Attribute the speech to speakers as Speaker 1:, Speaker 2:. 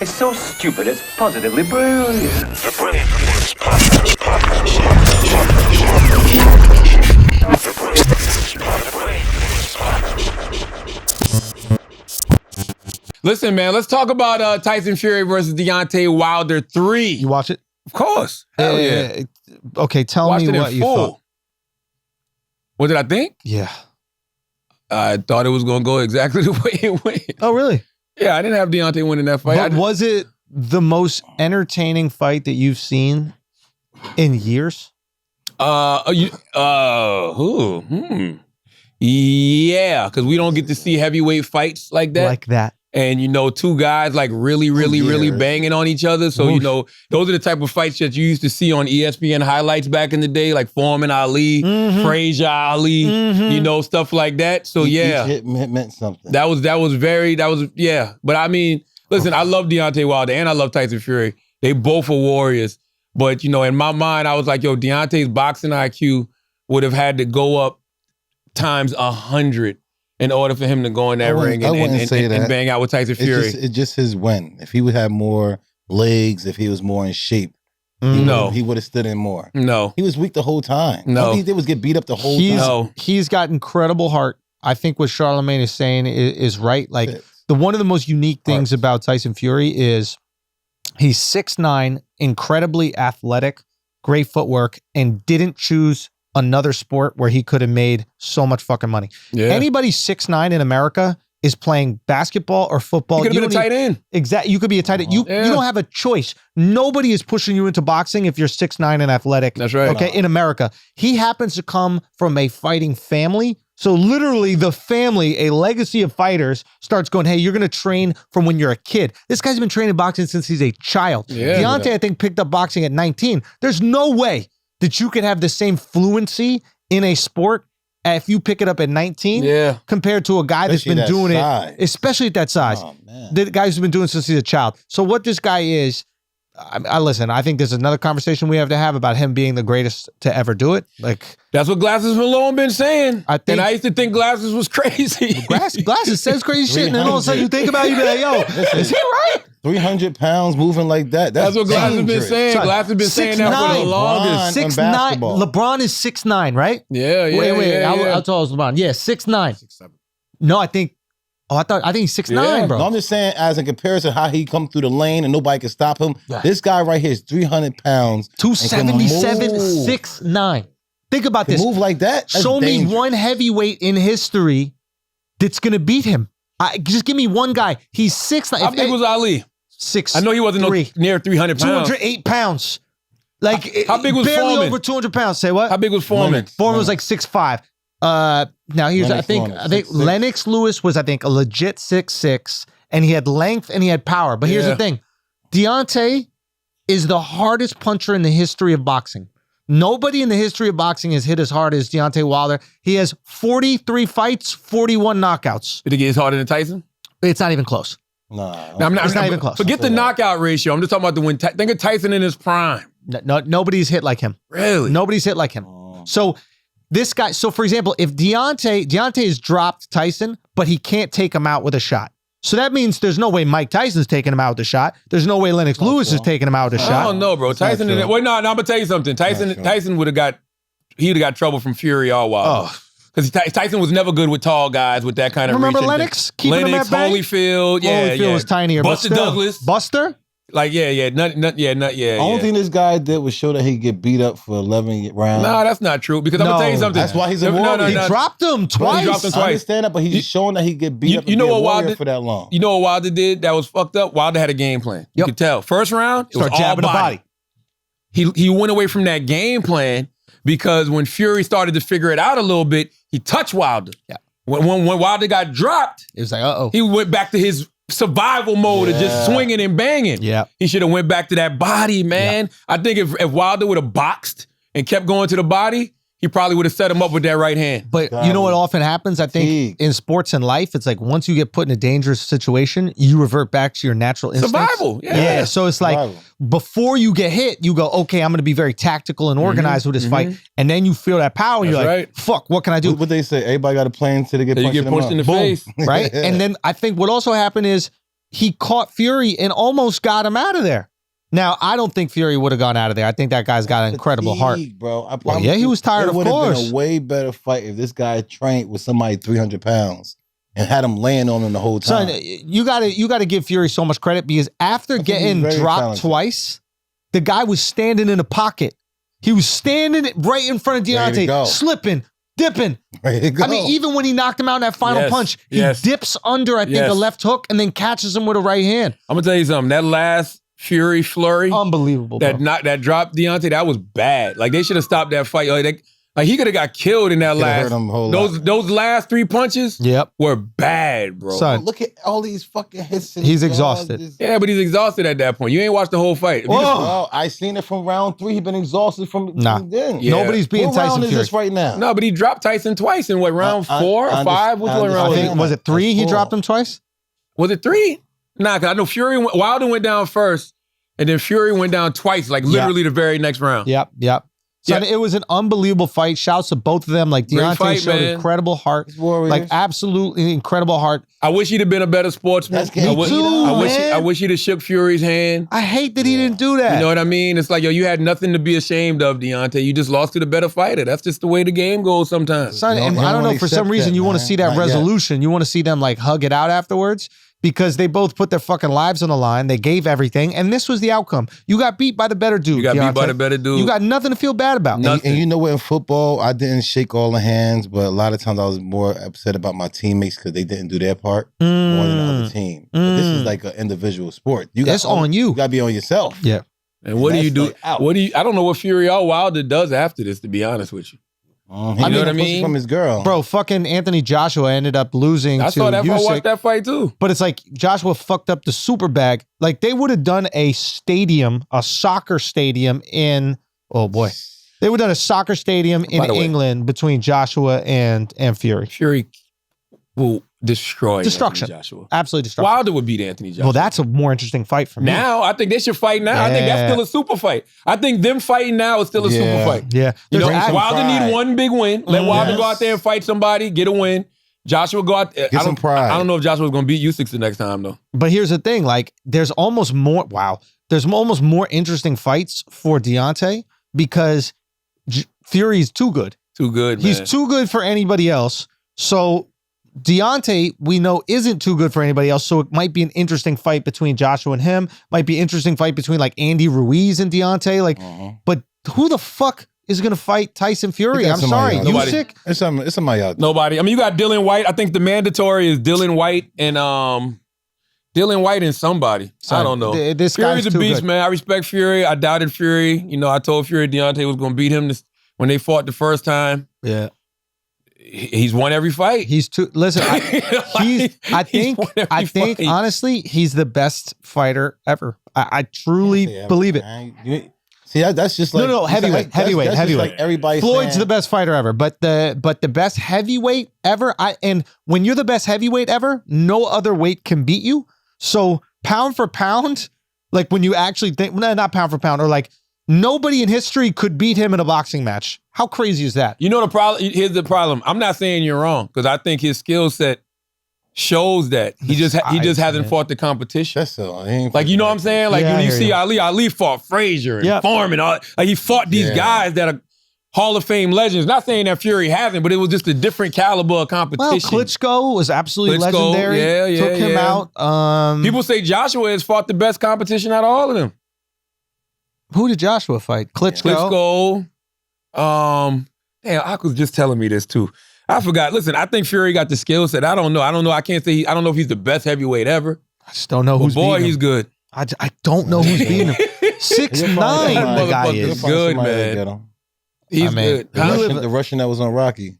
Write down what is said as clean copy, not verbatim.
Speaker 1: It's so stupid, it's positively brilliant.
Speaker 2: The Brain Force Podcast.
Speaker 3: Listen, man, let's talk about Tyson Fury versus Deontay Wilder 3.
Speaker 4: You watch it?
Speaker 3: Of course. Hell yeah.
Speaker 4: Okay, tell me what you thought.
Speaker 3: What did I think?
Speaker 4: Yeah.
Speaker 3: I thought it was going to go exactly the way it went.
Speaker 4: Oh, really?
Speaker 3: Yeah, I didn't have Deontay winning that fight.
Speaker 4: But was it the most entertaining fight that you've seen in years?
Speaker 3: Yeah, because we don't get to see heavyweight fights like that.
Speaker 4: Like that.
Speaker 3: And, you know, two guys like really banging on each other. So, you know, those are the type of fights that you used to see on ESPN highlights back in the day, like Foreman Ali, Frazier Ali, you know, stuff like that. So, yeah.
Speaker 5: Each hit meant something.
Speaker 3: That was, yeah. But I mean, listen, I love Deontay Wilder and I love Tyson Fury. They both are warriors. But, you know, in my mind, I was like, yo, Deontay's boxing IQ would have had to go up times 100 in order for him to go in that ring and bang out with Tyson Fury.
Speaker 5: It's just his win. If he would have more legs, if he was more in shape, he would have stood in more.
Speaker 3: No.
Speaker 5: He was weak the whole time.
Speaker 3: No.
Speaker 5: All he did was get beat up the whole time.
Speaker 4: He's got incredible heart. I think what Charlamagne is saying is right. Like, one of the most unique things about Tyson Fury is he's 6'9", incredibly athletic, great footwork, and didn't choose another sport where he could have made so much fucking money. Yeah. Anybody 6'9" in America is playing basketball or football.
Speaker 3: You could have been a tight end.
Speaker 4: Exactly. You could be a tight end. You don't have a choice. Nobody is pushing you into boxing if you're 6'9" and athletic.
Speaker 3: That's right.
Speaker 4: Okay, in America. He happens to come from a fighting family. So literally the family, a legacy of fighters, starts going, hey, you're going to train from when you're a kid. This guy's been training boxing since he's a child. Yeah, Deontay, I think, picked up boxing at 19. There's no way that you could have the same fluency in a sport if you pick it up at 19 compared to a guy that's been doing it, especially at that size. Oh, the guy who's been doing it since he's a child. So what this guy is, I listen, I think there's another conversation we have to have about him being the greatest to ever do it. Like,
Speaker 3: that's what Glasses Malone been saying. And I used to think Glasses was crazy.
Speaker 4: Glasses says crazy shit, and then all of a sudden you think about it, you be like, yo, is he right?
Speaker 5: 300 pounds moving like that. That's
Speaker 3: what Glasses been saying. Glasses been saying that for the longest.
Speaker 4: 6'9". LeBron is 6'9", right?
Speaker 3: Yeah.
Speaker 4: Wait. How tall is LeBron? Yeah, 6'9". 6'7". No, I think he's 6'9", bro.
Speaker 5: No, I'm just saying, as a comparison, how he come through the lane and nobody can stop him. This guy right here is 300 pounds.
Speaker 4: 277, 6'9". Think about this.
Speaker 5: Move like that?
Speaker 4: Show me one heavyweight in history that's going to beat him. Just give me one guy. He's 6'9".
Speaker 3: How big was Ali?
Speaker 4: 6'3".
Speaker 3: I know he wasn't near 300 pounds.
Speaker 4: 208 pounds. Like,
Speaker 3: how big was
Speaker 4: barely
Speaker 3: Foreman?
Speaker 4: Over 200 pounds. Say what?
Speaker 3: How big was Foreman?
Speaker 4: Foreman was like 6'5". Now here's I think Lennox Lewis was, I think, a legit 6'6", and he had length and he had power. But here's the thing. Deontay is the hardest puncher in the history of boxing. Nobody in the history of boxing has hit as hard as Deontay Wilder. He has 43 fights, 41 knockouts.
Speaker 3: You think he's harder than Tyson?
Speaker 4: It's not even close. It's not even close.
Speaker 3: Forget the knockout ratio. I'm just talking about the win. Think of Tyson in his prime.
Speaker 4: Nobody's hit like him.
Speaker 3: Really?
Speaker 4: Nobody's hit like him. So this guy, for example, if Deontay has dropped Tyson, but he can't take him out with a shot. So that means there's no way Mike Tyson's taking him out with a shot. There's no way Lennox Lewis is taking him out with a shot.
Speaker 3: I don't know, bro. Tyson didn't. Wait, no, I'm gonna tell you something. Tyson would have got trouble from Fury all while. Because Tyson was never good with tall guys with that kind of
Speaker 4: Remember
Speaker 3: reach.
Speaker 4: Lennox? Keeping him at bay?
Speaker 3: Holyfield,
Speaker 4: Holyfield was tinier.
Speaker 3: Buster Douglas.
Speaker 4: Buster?
Speaker 3: Like,
Speaker 5: Only thing this guy did was show that he get beat up for 11 rounds.
Speaker 3: No, that's not true. Because I'm going to tell you something.
Speaker 5: That's why he's a warrior.
Speaker 4: He dropped him twice.
Speaker 5: I understand that, but he's showing that he get beat up for that long.
Speaker 3: You know what Wilder did that was fucked up? Wilder had a game plan. You could tell. First round, it was all
Speaker 4: jabbing
Speaker 3: body. The body. He went away from that game plan because when Fury started to figure it out a little bit, he touched Wilder. Yeah. When Wilder got dropped,
Speaker 4: it was like,
Speaker 3: he went back to his survival mode of just swinging and banging.
Speaker 4: Yeah.
Speaker 3: He should have went back to that body, man. Yeah. I think if Wilder would have boxed and kept going to the body, he probably would have set him up with that right hand.
Speaker 4: But you know what often happens? I think in sports and life, it's like once you get put in a dangerous situation, you revert back to your natural instincts.
Speaker 3: Survival.
Speaker 4: Yeah. So it's like before you get hit, you go, okay, I'm going to be very tactical and organized with this fight. And then you feel that power and you're like, fuck, what can I do?
Speaker 5: What they say, everybody got a plan until they get punched
Speaker 3: in the face.
Speaker 4: Right? And then I think what also happened is he caught Fury and almost got him out of there. Now, I don't think Fury would have gone out of there. I think that guy's got an incredible heart.
Speaker 5: Bro.
Speaker 4: Well, yeah, he was tired, of course.
Speaker 5: It would have been a way better fight if this guy trained with somebody 300 pounds and had him laying on him the whole time.
Speaker 4: Son, you gotta give Fury so much credit because after getting dropped twice, the guy was standing in a pocket. He was standing right in front of Deontay, slipping, dipping.
Speaker 5: Ready to go.
Speaker 4: I mean, even when he knocked him out in that final punch, he dips under, I think, a left hook and then catches him with a right hand.
Speaker 3: I'm gonna tell you something. That last Fury flurry,
Speaker 4: unbelievable.
Speaker 3: That dropped Deontay, that was bad. Like they should have stopped that fight. Like he could have got killed in that last. Those last 3 punches, were bad, bro.
Speaker 4: Son,
Speaker 5: look at all these fucking hits.
Speaker 4: He's exhausted.
Speaker 3: Yeah, but he's exhausted at that point. You ain't watched the whole fight.
Speaker 5: Well, I seen it from round 3. He been exhausted from then.
Speaker 4: Yeah. Nobody's being
Speaker 5: what
Speaker 4: Tyson
Speaker 5: round
Speaker 4: Fury.
Speaker 5: is this right now?
Speaker 3: No, but he dropped Tyson twice in what, round 4 or 5? Which one round was it?
Speaker 4: Was it 3? He dropped him twice.
Speaker 3: Was it 3? Nah, because I know Wilder went down first, and then Fury went down twice, like literally the very next round.
Speaker 4: Yep. So it was an unbelievable fight. Shouts to both of them. Like Deontay showed incredible heart. Like absolutely incredible heart.
Speaker 3: I wish he'd have been a better sportsman. I wish he'd have shook Fury's hand.
Speaker 4: I hate that he didn't do that.
Speaker 3: You know what I mean? It's like, yo, you had nothing to be ashamed of, Deontay. You just lost to the better fighter. That's just the way the game goes sometimes.
Speaker 4: Son, and I don't know, for some reason you want to see that resolution. You want to see them like hug it out afterwards. Because they both put their fucking lives on the line. They gave everything. And this was the outcome. You got beat by the better dude.
Speaker 3: You got beat by the better dude.
Speaker 4: You got nothing to feel bad about.
Speaker 5: And you know what? In football, I didn't shake all the hands, but a lot of times I was more upset about my teammates because they didn't do their part more than the other team. But this is like an individual sport.
Speaker 4: It's on you.
Speaker 5: You got to be on yourself.
Speaker 4: Yeah.
Speaker 3: And what do you do? I don't know what Fury or Wilder does after this, to be honest with you.
Speaker 5: You know what I mean? From his girl.
Speaker 4: Bro, fucking Anthony Joshua ended up losing to Usyk.
Speaker 3: I watched that fight too.
Speaker 4: But it's like Joshua fucked up the super bag. Like they would have done a soccer stadium in, oh boy. They would have done a soccer stadium in England between Joshua and Fury.
Speaker 3: Fury will destroy
Speaker 4: destruction.
Speaker 3: Anthony Joshua.
Speaker 4: Absolutely destruction.
Speaker 3: Wilder would beat Anthony Joshua.
Speaker 4: Well, that's a more interesting fight for me.
Speaker 3: Now, I think they should fight now. Yeah. I think that's still a super fight. I think them fighting now is still a super fight.
Speaker 4: Yeah.
Speaker 3: You know, Wilder need one big win. Let Wilder go out there and fight somebody, get a win. Joshua go out there.
Speaker 5: Get some pride.
Speaker 3: I don't know if Joshua's going to beat Usyk the next time, though.
Speaker 4: But here's the thing. Like, there's almost more interesting fights for Deontay because Fury's too good.
Speaker 3: Too good, man.
Speaker 4: He's too good for anybody else. So Deontay, we know, isn't too good for anybody else, so it might be an interesting fight between Joshua and him. Might be an interesting fight between like Andy Ruiz and Deontay. Like, but who the fuck is going to fight Tyson Fury? I'm sorry, Usyk.
Speaker 5: It's somebody out there.
Speaker 3: Nobody. I mean, you got Dylan White. I think the mandatory is Dylan White and somebody. I don't know.
Speaker 4: This
Speaker 3: Fury's
Speaker 4: guy's
Speaker 3: a
Speaker 4: too
Speaker 3: beast,
Speaker 4: good.
Speaker 3: man. I respect Fury. I doubted Fury. You know, I told Fury Deontay was going to beat him when they fought the first time.
Speaker 4: Yeah.
Speaker 3: He's won every fight.
Speaker 4: He's too. Listen, I think honestly, he's the best fighter ever. I truly believe it.
Speaker 5: See, that's just like
Speaker 4: heavyweight.
Speaker 5: Like everybody.
Speaker 4: Floyd's the best fighter ever, but the best heavyweight ever. And when you're the best heavyweight ever, no other weight can beat you. So pound for pound, like when you actually think, not pound for pound, or like nobody in history could beat him in a boxing match. How crazy is that?
Speaker 3: You know the problem. Here's the problem. I'm not saying you're wrong because I think his skill set shows that he just hasn't fought the competition.
Speaker 5: That's so.
Speaker 3: Like, you know what I'm saying? Like, you see Ali fought Frazier and Foreman. Like, he fought these guys that are Hall of Fame legends. Not saying that Fury hasn't, but it was just a different caliber of competition.
Speaker 4: Well, Klitschko was absolutely legendary. Took him out.
Speaker 3: People say Joshua has fought the best competition out of all of them.
Speaker 4: Who did Joshua fight? Klitschko.
Speaker 3: Damn, Ak was just telling me this too. I forgot. Listen, I think Fury got the skill set. I don't know. I can't say. I don't know if he's the best heavyweight ever.
Speaker 4: I just don't know who's beating him.
Speaker 3: Boy, he's good.
Speaker 4: I don't know who's beating him. 6'9", the guy is
Speaker 3: good, man. He's good.
Speaker 5: The Russian that was on Rocky.